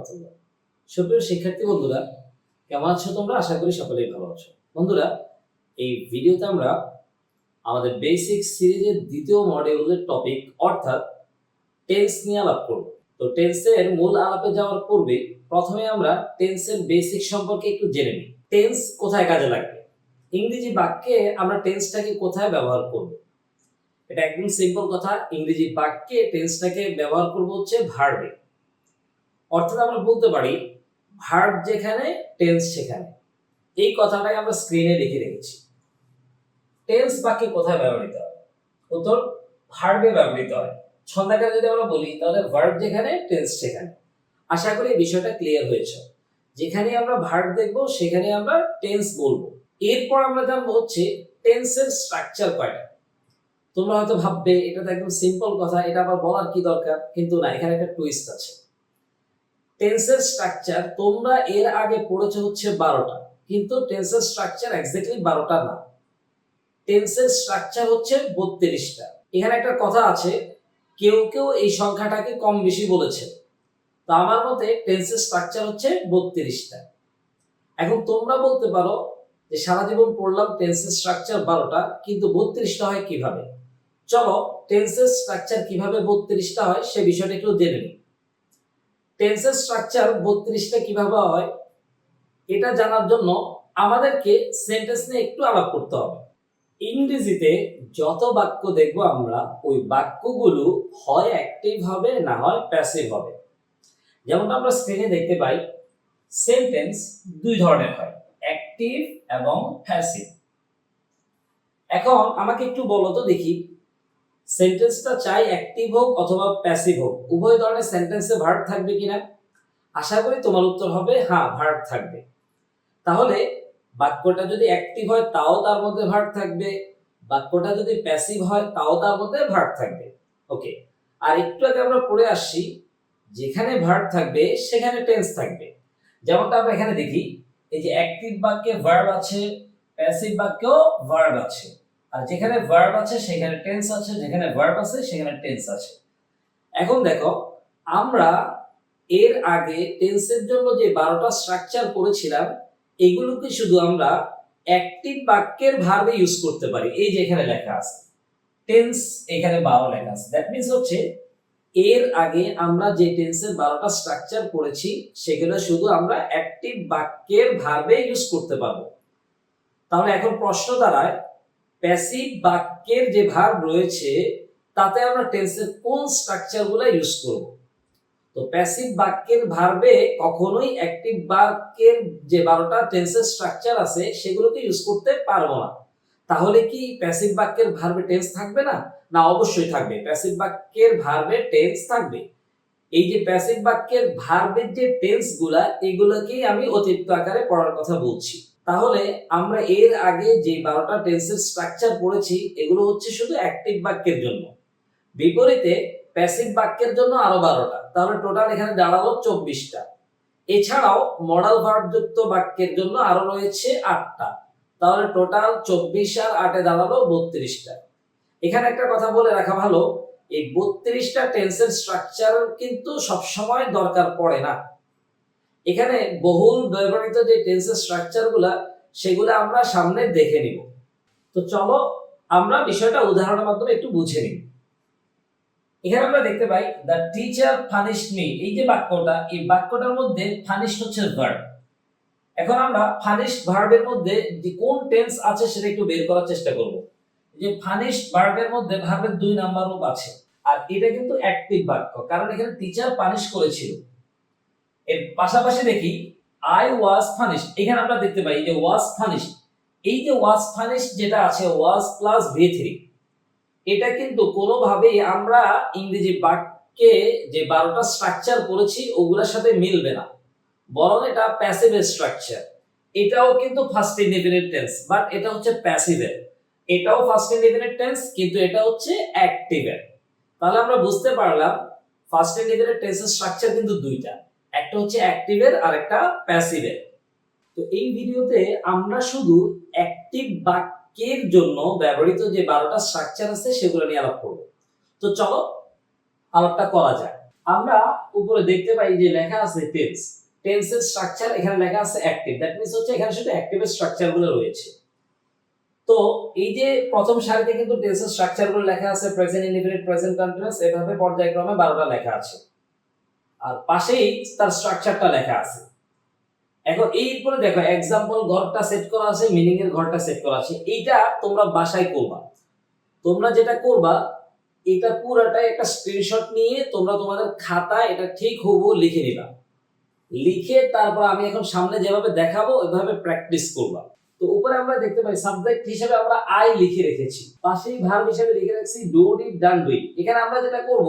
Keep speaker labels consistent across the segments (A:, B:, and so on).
A: রাহমাতুল্লাহ। সুপ্রিয় শিক্ষার্থী বন্ধুরা, কেমন আছো তোমরা? আশা করি সকলেই ভালো আছো। বন্ধুরা, এই ভিডিওতে আমরা আমাদের বেসিক সিরিজের দ্বিতীয় মডিউলের টপিক অর্থাৎ টেন্স নিয়ে আলাপ করব। তো টেন্সের মূল আলাপে যাওয়ার পূর্বে প্রথমে আমরা টেন্সের বেসিক সম্পর্কে একটু জেনে নিই। টেন্স কোথায় কাজে লাগবে? ইংরেজি বাক্যে আমরা টেন্সটাকে কোথায় ব্যবহার করব? এটা একদম সিম্পল কথা। ইংরেজি বাক্যে টেন্সটাকে ব্যবহার করব হচ্ছে ভার্বে। অর্থাৎ আমরা বলতে পারি ভার্ব যেখানে টেন্স সেখানে। এই কথাটাই আমরা স্ক্রিনে লিখে রেখেছি। টেন্স বাক্যে কোথায় ব্যবহৃত হয়? উত্তর, ভার্বে ব্যবহৃত হয়। ছন্দাকারে যদি আমরা বলি তাহলে ভার্ব যেখানে টেন্স সেখানে। আশা করি এই বিষয়টা ক্লিয়ার হয়েছে। যেখানে আমরা ভার্ব দেখব সেখানে আমরা টেন্স বলবো। এরপর আমরা জানবো হচ্ছে টেন্সের স্ট্রাকচার কয়টা। তোমরা হয়তো ভাববে এটা তো একদম সিম্পল কথা, এটা আবার বলার কি দরকার? কিন্তু না, এখানে একটা টুইস্ট আছে। টেন্সের স্ট্রাকচার তোমরা এর আগে পড়েছো হচ্ছে 12টা, কিন্তু টেন্সের স্ট্রাকচার এক্স্যাক্টলি 12টা না। টেন্সের স্ট্রাকচার হচ্ছে 32টা। এখানে একটা কথা আছে, কেউ কেউ এই সংখ্যাটাকে কম বেশি বলেছে। তো আমার মতে টেন্সের স্ট্রাকচার হচ্ছে 32টা। এখন তোমরা বলতে পারো যে সারা জীবন পড়লাম টেন্সের স্ট্রাকচার 12টা, কিন্তু 32টা হয় কিভাবে? চলো টেন্সের স্ট্রাকচার কিভাবে 32টা হয় সে বিষয়টা একটু জেনে নিই। টেন্সের স্ট্রাকচার 32টা কিভাবে হয় এটা জানার জন্য আমাদেরকে সেন্টেন্স নিয়ে একটু আলাপ করতে হবে। ইংরেজিতে যত বাক্য দেখবো আমরা, ওই বাক্যগুলো হয় অ্যাক্টিভ হবে না হয় প্যাসিভ হবে। যেমন আমরা স্ক্রিনে দেখতে পাই সেন্টেন্স দুই ধরনের হয়, অ্যাক্টিভ এবং প্যাসিভ। এখন আমাকে একটু বলো তো দেখি, সেন্টেন্সটা চাই অ্যাক্টিভ হোক অথবা প্যাসিভ হোক, উভয় ধরনের সেন্টেন্সে ভার্ব থাকবে কিনা? আশা করি তোমার উত্তর হবে হ্যাঁ, ভার্ব থাকবে। তাহলে বাক্যটা যদি অ্যাক্টিভ হয় তাও তার মধ্যে ভার্ব থাকবে, বাক্যটা যদি প্যাসিভ হয় তাও তার মধ্যে ভার্ব থাকবে। ওকে, আর একটু আগে আমরা পড়ে আসছি যেখানে ভার্ব থাকবে সেখানে টেন্স থাকবে। যেমনটা আমরা এখানে দেখি, এই যে অ্যাক্টিভ বাক্যে ভার্ব আছে, প্যাসিভ বাক্যেও ভার্ব আছে। আর যেখানে ভার্ব আছে সেখানে টেন্স আছে, যেখানে ভার্ব আছে সেখানে টেন্স আছে। এখন দেখো, আমরা এর আগে টেন্সের জন্য যে 12টা স্ট্রাকচার পড়েছিলাম, এগুলোকে শুধু আমরা অ্যাক্টিভ বাক্যের ভার্বে ইউজ করতে পারি। এই যে এখানে লেখা আছে টেন্স, এখানে 12 লেখা আছে। দ্যাট মিন্স হচ্ছে এর আগে আমরা যে টেন্সের 12টা স্ট্রাকচার পড়েছি সেগুলো শুধু আমরা অ্যাক্টিভ বাক্যের ভার্বে ইউজ করতে পারবো। তাহলে এখন প্রশ্ন দাঁড়ায়, প্যাসিভ বাক্যের যে ভার্ব রয়েছে তাতে আমরা টেন্সের কোন স্ট্রাকচারগুলো ইউজ করব? তো প্যাসিভ বাক্যের ভার্বে কখনোই অ্যাক্টিভ বাক্যের যে 12টা টেন্সের স্ট্রাকচার আছে সেগুলোকে ইউজ করতে পারবো না। তাহলে কি প্যাসিভ বাক্যের ভার্বে টেন্স থাকবে না? না, অবশ্যই থাকবে। প্যাসিভ বাক্যের ভার্বে টেন্স থাকবে। এই যে প্যাসিভ বাক্যের ভার্বের যে টেন্সগুলা, এগুলোকেই আমি অতিরিক্ত আকারে পড়ার কথা বলছি। তাহলে আমরা এর আগে যে 12টা টেন্সের স্ট্রাকচার পড়েছি এগুলো হচ্ছে শুধু অ্যাক্টিভ বাক্যের জন্য। বিপরীতে প্যাসিভ বাক্যের জন্য আরো 12টা, তাহলে টোটাল এখানে দাঁড়ালো 24টা। এছাড়াও মডাল ভার্ব যুক্ত বাক্যের জন্য আরো রয়েছে 8টা, তাহলে টোটাল 24 আর 8-এ দাঁড়ালো 32টা। এখানে একটা কথা বলে রাখা ভালো, এই 32টা টেন্সের স্ট্রাকচার কিন্তু সবসময় দরকার পড়ে না। এখানে বহুল ব্যবহৃত যে টেন্সের স্ট্রাকচারগুলা সেগুলো আমরা সামনে দেখে নিব। তো চলো আমরা বিষয়টা উদাহরণের মাধ্যমে একটু বুঝে নিই। এখানে আমরা দেখতে পাই দ্য টিচার পানিশড মি। এই যে বাক্যটা, এই বাক্যটার মধ্যে পানিশড হচ্ছে ভার্ব। এখন আমরা পানিশড ভার্বের মধ্যে যে কোন টেন্স আছে সেটা একটু বের করার চেষ্টা করব। যে পানিশড ভার্বের মধ্যে ভার্বের 2 নাম্বার রূপ আছে, আর এটা কিন্তু অ্যাক্টিভ বাক্য, কারণ এখানে টিচার পানিশ করেছিল। এর পাশাপাশি দেখি আই ওয়াজ পানিশড। এখানে আমরা দেখতে পাই যে ওয়াজ পানিশড। এই যে ওয়াজ পানিশড যেটা আছে, ওয়াজ প্লাস V3, এটা কিন্তু কোনোভাবেই আমরা ইংরেজি বাক্যে যে 12টা স্ট্রাকচার পড়েছি ওগুলোর সাথে মিলবে না, বরং এটা প্যাসিভ স্ট্রাকচার। এটাও কিন্তু ফার্স্ট ইনডিফিনিট টেন্স, বাট এটা হচ্ছে প্যাসিভের। এটাও ফার্স্ট ইনডিফিনিট টেন্স, কিন্তু এটা হচ্ছে অ্যাক্টিভের। তাহলে আমরা বুঝতে পারলাম ফার্স্ট ইনডিফিনিট টেন্সের স্ট্রাকচার কিন্তু দুইটা, একটা হচ্ছে অ্যাক্টিভের আর একটা প্যাসিভের। তো এই ভিডিওতে আমরা শুধু অ্যাক্টিভ বাক্যের জন্য ব্যবহৃত যে 12টা স্ট্রাকচার আছে সেগুলো নিয়ে আলাপ করব। তো চলো আলাপটা করা যায়। আমরা উপরে দেখতে পাই যে লেখা আছে টেন্স। টেন্সের স্ট্রাকচার এখানে লেখা আছে অ্যাক্টিভ, দ্যাট মিন্স হচ্ছে এখানে শুধু অ্যাক্টিভের স্ট্রাকচারগুলো রয়েছে। তো এই যে প্রথম সারিতে কিন্তু টেন্সের স্ট্রাকচারগুলো লেখা আছে প্রেজেন্ট ইনডিফিনিট, প্রেজেন্ট কন্টিনিউয়াস, এভাবে পর্যায়ক্রমে 12টা লেখা আছে, আর পাশেই তার স্ট্রাকচারটা লেখা আছে। এখন এরপরে দেখো এক্সাম্পল ঘরটা সেট করা আছে, মিনিং এর ঘরটা সেট করা আছে। এইটা তোমরা বাসায় করবা। তোমরা যেটা করবা, এটা পুরাটাই একটা স্ক্রিনশট নিয়ে তোমরা তোমাদের খাতায় এটা ঠিক হুবহু লিখে নিবা। লিখে তারপর আমি এখন সামনে যেভাবে দেখাবো ওইভাবে প্র্যাকটিস করবা। তো উপরে আমরা দেখতে পাই সাবজেক্ট হিসেবে আমরা আই লিখে রেখেছি, পাশেই ভার্ব হিসেবে লিখে রাখছি ডু, ডিড, ডান, ডুইং। এখানে আমরা যেটা করব,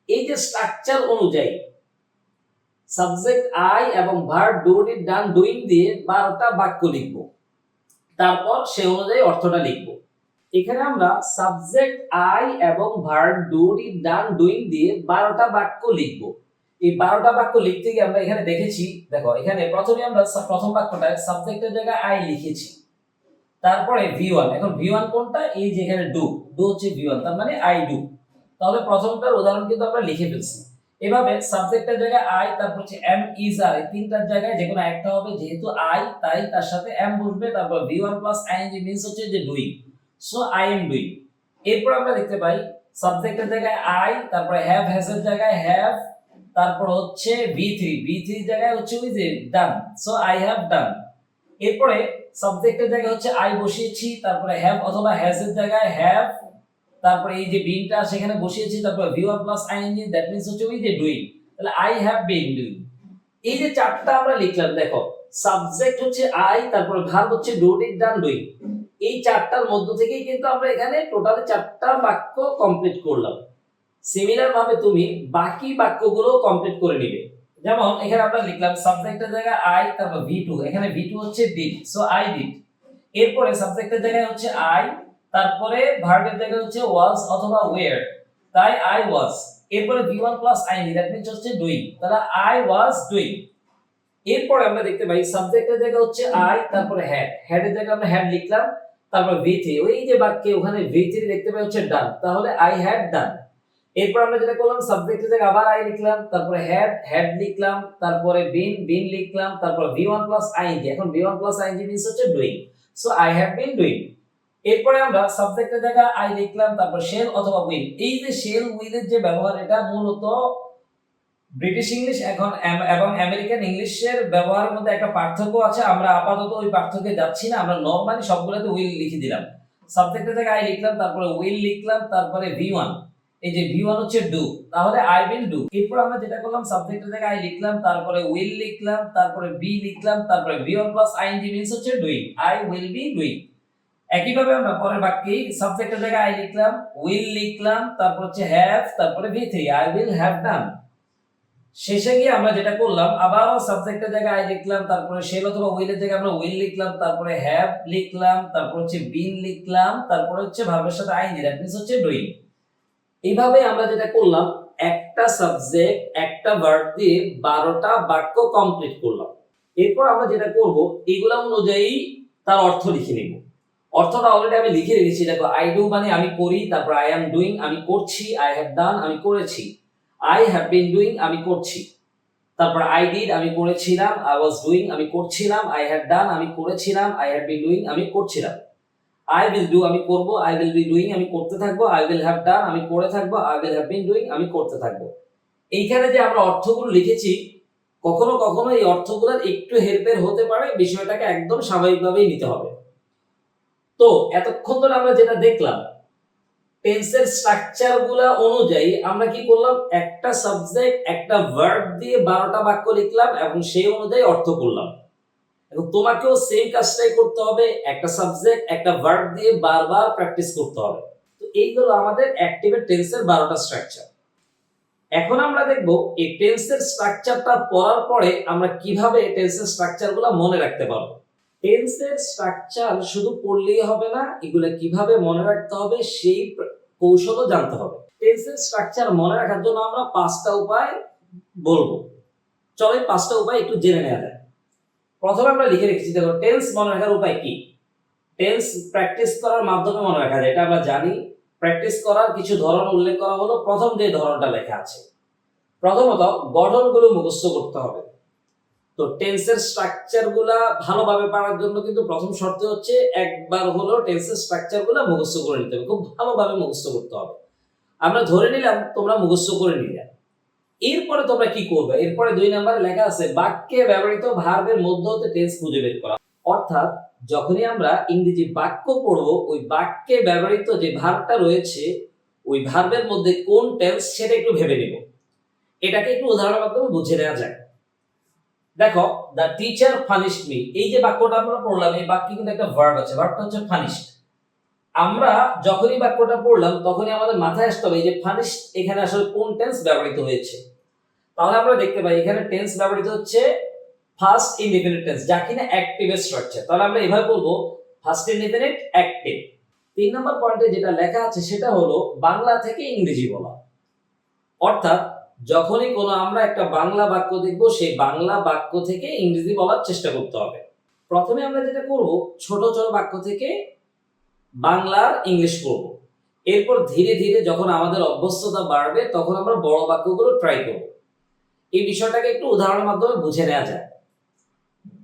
A: এই যে স্ট্রাকচার অনুযায়ী সাবজেক্ট আই এবং verb do, did, done, doing দিয়ে 12টা বাক্য লিখব, তারপর সে অনুযায়ী অর্থটা লিখব। এখানে আমরা সাবজেক্ট আই এবং verb do, did, done, doing দিয়ে 12টা বাক্য লিখব। এই 12টা বাক্য লিখতে গিয়ে আমরা এখানে দেখেছি, দেখো এখানে প্রথমে আমরা প্রথম বাক্যটায় সাবজেক্টের জায়গায় আই লিখেছি, তারপরে V1। এখন V1 কোনটা? এই যে এখানে ডু, ডু হচ্ছে V1, তার মানে আই ডু। তাহলে প্রথমটার উদাহরণ কিন্তু আমরা লিখে ফেলছি। এভাবে সাবজেক্টের জায়গায় আই, তারপর হচ্ছে এম, ইজ, আর, এই তিনটার জায়গায় যে কোনো একটা হবে, যেহেতু আই তাই তার সাথে এম বসবে, তারপর V1 প্লাস আইএনজি মিন্স হচ্ছে যে doing, so I am doing. এরপর আমরা দেখতে পাই সাবজেক্টের জায়গায় আই, তারপরে হ্যাভ, হ্যাজের জায়গায় হ্যাভ, তারপর হচ্ছে V3, V3 জায়গায় হচ্ছে ওই যে ডান, সো আই হ্যাভ ডান। এরপরে সাবজেক্টের জায়গায় হচ্ছে আই বসিয়েছি, তারপরে হ্যাভ অথবা হ্যাজ এর জায়গায় হ্যাভ, তারপরে এই যে বিনটা সেখানে বসিয়েছি, তারপর V1 plus ING, that means হচ্ছে ওই যে ডুইং, তাহলে আই হ্যাভ বিন ডুইং। এই যে চারটা আমরা লিখলাম, দেখো সাবজেক্ট হচ্ছে আই, তারপরে ভার্ব হচ্ছে ডু, ডিড, ডান, ডুইং। এই চারটার মধ্য থেকেই কিন্তু আমরা এখানে টোটালি 4টা বাক্য কমপ্লিট করলাম। সিমিলার ভাবে তুমি বাকি বাক্যগুলো কমপ্লিট করে নিবে। যেমন এখানে আমরা লিখলাম সাবজেক্টের জায়গায় আই, তারপর V2, এখানে V2 হচ্ছে ডিড, সো আই ডিড। এরপরে সাবজেক্টের জায়গায় হচ্ছে আই, তারপরে ভার্বের জায়গায় হচ্ছে ওয়াজ অথবা ওয়্যার, তাই আই ওয়াজ। এরপরে V1 প্লাস আইনি, দ্যাট মিন্স হচ্ছে ডুইং, তাহলে আই ওয়াজ ডুইং। এরপরে আমরা দেখতে পাই সাবজেক্টের জায়গায় হচ্ছে আই, তারপরে হ্যাড, হ্যাডের জায়গায় আমরা হ্যাড লিখলাম, তারপর V3, ওই যে বাক্যে ওখানে V3 দেখতে পাই হচ্ছে ডান, তাহলে আই হ্যাড ডান। এরপর আমরা যেটা করলাম সাবজেক্টের জায়গায় আবার আই লিখলাম, তারপরে হ্যাড, হ্যাড লিখলাম, তারপরে বিন, বিন লিখলাম, তারপর V1 প্লাস আইএনজি, এখন V1 প্লাস আইএনজি মিন্স হচ্ছে doing, so I have been doing. এরপরে আমরা সাবজেক্টের জায়গায় আই লিখলাম, তারপর শেল অথবা উইল। এই যে শেল উইলের যে ব্যবহার, এটা মূলত ব্রিটিশ ইংলিশ এখন এবং আমেরিকান ইংলিশের ব্যবহারের মধ্যে একটা পার্থক্য আছে। আমরা আপাতত ওই পার্থক্যে যাচ্ছি না, আমরা নরমালি সবগুলোতে উইল লিখে দিলাম। সাবজেক্টের জায়গায় আই লিখলাম, তারপরে উইল লিখলাম, তারপরে V1, এই যে V1 হচ্ছে ডু, তাহলে আই উইল ডু। এরপর আমরা যেটা করলাম সাবজেক্টের জায়গায় আই লিখলাম, তারপরে উইল লিখলাম, তারপরে বি লিখলাম, তারপরে V1 প্লাস আইএনজি মিন্স হচ্ছে doing, I will be doing. একইভাবে আমরা পরের বাক্যে সাবজেক্টের জায়গায় আই লিখলাম, উইল লিখলাম, তারপর হচ্ছে হ্যাভ, তারপরে V3, I will have done. শেষে গিয়ে আমরা যেটা করলাম, আবারও সাবজেক্টের জায়গায় আই লিখলাম, তারপরে শেল অথবা উইলের জায়গায় আমরা উইল লিখলাম, তারপরে হ্যাভ লিখলাম, তারপর হচ্ছে বিন লিখলাম, তারপরে হচ্ছে ভার্বের সাথে আইএনজি, দ্যাট মিন্স হচ্ছে ডুইং। এইভাবে আমরা যেটা করলাম, একটা সাবজেক্ট একটা ভার্ব দিয়ে 12টা বাক্য কমপ্লিট করলাম। এরপর আমরা যেটা করব, এগুলা অনুযায়ী তার অর্থ লিখে নেব। অর্থটা অলরেডি আমি লিখে রেখেছি, দেখো আই ডু মানে আমি করি, তারপর আই অ্যাম ডুইং আমি করছি, আই হ্যাভ ডান আমি করেছি, আই হ্যাভ বিন ডুইং আমি করছি, তারপর আই ডিড আমি করেছিলাম, আই ওয়াজ ডুইং আমি করছিলাম, আই হ্যাভ ডান আমি করেছিলাম, আই হ্যাভ বিন ডুইং আমি করছিলাম, আই উইল ডু আমি করব, আই উইল বি ডুইং আমি করতে থাকবো, আই উইল হ্যাভ ডান আমি করে থাকবো, I will have been doing আমি করতে থাকবো। এইখানে যে আমরা অর্থগুলো লিখেছি, কখনো কখনো এই অর্থগুলোর একটু হেরফের হতে পারে, বিষয়টাকে একদম স্বাভাবিকভাবেই নিতে হবে। তো এতক্ষণ ধরে আমরা যেটা দেখলাম, টেন্সের স্ট্রাকচার গুলা অনুযায়ী আমরা কি করলাম, একটা সাবজেক্ট একটা ভার্ব দিয়ে 12টা বাক্য লিখলাম এবং সেই অনুযায়ী অর্থ করলাম। এখন তোমাকেও সেম কাজটাই করতে হবে, একটা সাবজেক্ট একটা ভার্ব দিয়ে বারবার প্র্যাকটিস করতে হবে। তো এইগুলো আমাদের অ্যাক্টিভের টেন্সের 12টা স্ট্রাকচার। এখন আমরা দেখব এই টেন্সের স্ট্রাকচারটা পড়ার পরে আমরা কিভাবে টেন্সের স্ট্রাকচারগুলো মনে রাখতে পারবো। টেন্সের স্ট্রাকচার শুধু পড়লেই হবে না, এগুলো কিভাবে মনে রাখতে হবে সেই কৌশলও জানতে হবে। টেন্সের স্ট্রাকচার মনে রাখার জন্য আমরা 5টা উপায় বলবো। চলো এই 5টা উপায় একটু জেনে নেওয়া যায়। প্রথমে আমরা লিখে রেখেছি, দেখো টেন্স মনে রাখার উপায় কি। টেন্স প্র্যাকটিস করার মাধ্যমে মনে রাখা যায়, এটা আমরা জানি। প্র্যাকটিস করার কিছু ধরন উল্লেখ করা হলো, প্রথম যে ধরনটা লেখা আছে প্রথমত গঠনগুলো মুখস্থ করতে হবে। তো টেন্সের স্ট্রাকচারগুলা ভালোভাবে পারার জন্য কিন্তু প্রথম শর্ত হচ্ছে একবার হলো টেন্সের স্ট্রাকচারগুলো মুখস্থ করে নিতে হবে, খুব ভালোভাবে মুখস্থ করতে হবে। আমরা ধরে নিলাম তোমরা মুখস্থ করে নিলে, এরপরে তোমরা কি করবে? এরপরে 2 নম্বরে লেখা আছে বাক্যে ব্যবহৃত ভার্বের মধ্য হতে টেন্স খুঁজে বের করা। অর্থাৎ যখনই আমরা ইংরেজি বাক্য পড়বো, ওই বাক্যে ব্যবহৃত যে ভার্বটা রয়েছে ওই ভার্বের মধ্যে কোন টেন্স সেটা একটু ভেবে নিব। এটাকে একটু উদাহরণের মাধ্যমে বুঝে নেওয়া যায়। দেখো, দ্য টিচার পানিশড মি, এই যে বাক্যটা আমরা পড়লাম এই বাক্যে কিন্তু একটা ভার্ব আছে, ভার্বটা হচ্ছে পানিশড। আমরা যখনই বাক্যটা পড়লাম তখনই আমাদের মাথায় আসতে হবে এই যে পানিশড এখানে আসলে কোন টেন্স ব্যবহৃত হয়েছে। তাহলে আমরা দেখতে পাই এখানে টেন্স ব্যবহৃত হচ্ছে ফার্স্ট ইনডিফিনিট টেন্স, যা কিনা অ্যাক্টিভের স্ট্রাকচার। তাহলে আমরা এভাবে বলবো ফার্স্ট ইনডিফিনিট অ্যাক্টিভ। 3 নম্বর পয়েন্টে যেটা লেখা আছে সেটা হলো বাংলা থেকে ইংরেজি বলা। অর্থাৎ যখনই কোনো আমরা একটা বাংলা বাক্য দেখব সেই বাংলা বাক্য থেকে ইংরেজি বলার চেষ্টা করতে হবে। প্রথমে আমরা যেটা করব ছোট ছোট বাক্য থেকে বাংলার ইংলিশ করব, এরপর ধীরে ধীরে যখন আমাদের অভ্যস্ততা বাড়বে তখন আমরা বড় বাক্যগুলো ট্রাই করব। এই বিষয়টাকে একটু উদাহরণের মাধ্যমে বুঝে নেওয়া যায়।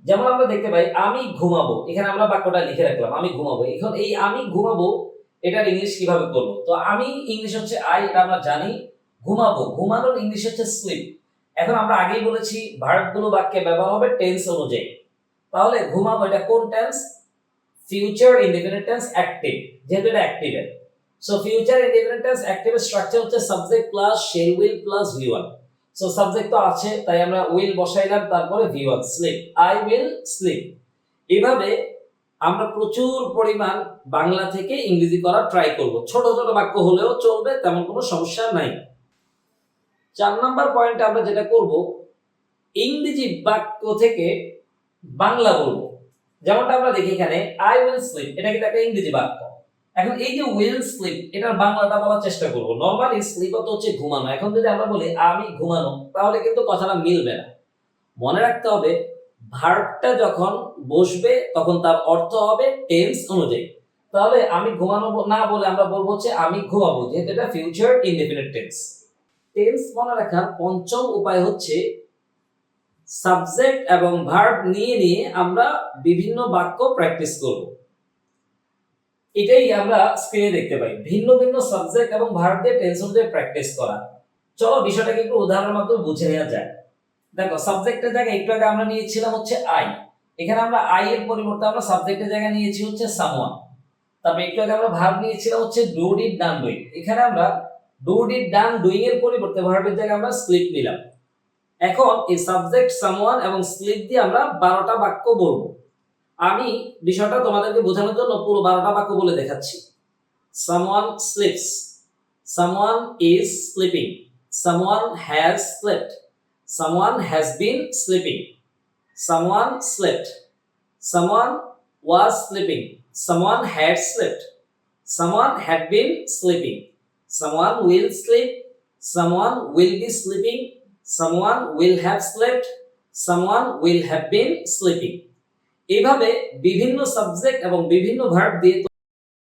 A: যেমন আমরা দেখতে পাই আমি ঘুমাবো, এখানে আমরা বাক্যটা লিখে রাখলাম আমি ঘুমাবো। এখন এই আমি ঘুমাবো এটার ইংলিশ কিভাবে করব? তো আমি ইংলিশ হচ্ছে আই, এটা আমরা জানি। ঘুমাবো, ঘুমানোর ইংলিশ হচ্ছে স্লিপ। এখন আমরা আগেই বলেছি ভার্বগুলো বাক্যে ব্যবহার হবে টেন্স অনুযায়ী। তাহলে ঘুমাবো এটা কোন tense? Future indefinite tense active, যেহেতু এটা অ্যাক্টিভের। সো ফিউচার ইনডিফিনিট টেন্স অ্যাক্টিভের স্ট্রাকচার হচ্ছে subject plus shall will plus ভি1। সো সাবজেক্ট তো আছে তাই আমরা উইল বসাইলাম, তারপরে ভি1 স্লিপ, আই উইল স্লিপ। এভাবে আমরা প্রচুর পরিমাণ বাংলা থেকে ইংরেজি করার ট্রাই করব। ছোট ছোট বাক্য হলেও চলবে, তেমন কোনো সমস্যা নাই। 4 নাম্বার পয়েন্টে আমরা যেটা করব ইংরেজি বাক্য থেকে বাংলা বলবো। যেমনটা আমরা দেখি এখানে আই উইল স্লিপ, এটা কিন্তু একটা ইংরেজি বাক্য। এখন এই যে উইল স্লিপ এটার বাংলাটা বলার চেষ্টা করব। নরমালি স্লিপ তো হচ্ছে ঘুমানো, এখন যদি আমরা বলি আমি ঘুমানো তাহলে কিন্তু কথাটা মিলবে না। মনে রাখতে হবে ভার্বটা যখন বসবে তখন তার অর্থ হবে টেন্স অনুযায়ী। তাহলে আমি ঘুমানো না বলে আমরা বলবো হচ্ছে আমি ঘুমাবো, যেহেতু এটা ফিউচার ইনডিফিনিট টেন্স। টেন্স মনে রাখার পঞ্চম উপায় হচ্ছে সাবজেক্ট এবং ভার্ব নিয়ে নিয়ে আমরা বিভিন্ন বাক্য প্র্যাকটিস করব। এটাই আমরা স্ক্রিনে দেখতে পাই, ভিন্ন ভিন্ন সাবজেক্ট এবং ভার্ব দিয়ে টেন্স অনুযায়ী প্র্যাকটিস করা। চলো বিষয়টাকে একটু উদাহরণের মাধ্যমে বুঝে নেওয়া যায়। দেখো সাবজেক্টের জায়গায় একটু আগে আমরা নিয়েছিলাম হচ্ছে আই, এখানে আমরা আই এর পরিবর্তে আমরা সাবজেক্টের জায়গায় নিয়েছি হচ্ছে সামওয়ান। তারপর একটু আগে আমরা ভার্ব নিয়েছিলাম হচ্ছে ডু ডিড ডান ডুইং, এখানে আমরা ডু ডিড ডান ডুইং এর পরিবর্তে ভার্বের জায়গায় আমরা স্লিপ নিলাম। এখন এই সাবজেক্ট সামওয়ান এবং স্লিপ দিয়ে আমরা 12টা বাক্য বলবো। আমি বিষয়টা তোমাদেরকে বোঝানোর জন্য পুরো 12টা বাক্য বলে দেখাচ্ছি। Someone slips, someone is sleeping, someone has slept, someone has been sleeping, someone slept, someone was sleeping, someone had slept, someone had been sleeping, someone will sleep, someone will be sleeping, someone will have slept, someone will have been sleeping। এইভাবে বিভিন্ন subject এবং বিভিন্ন verb দিয়ে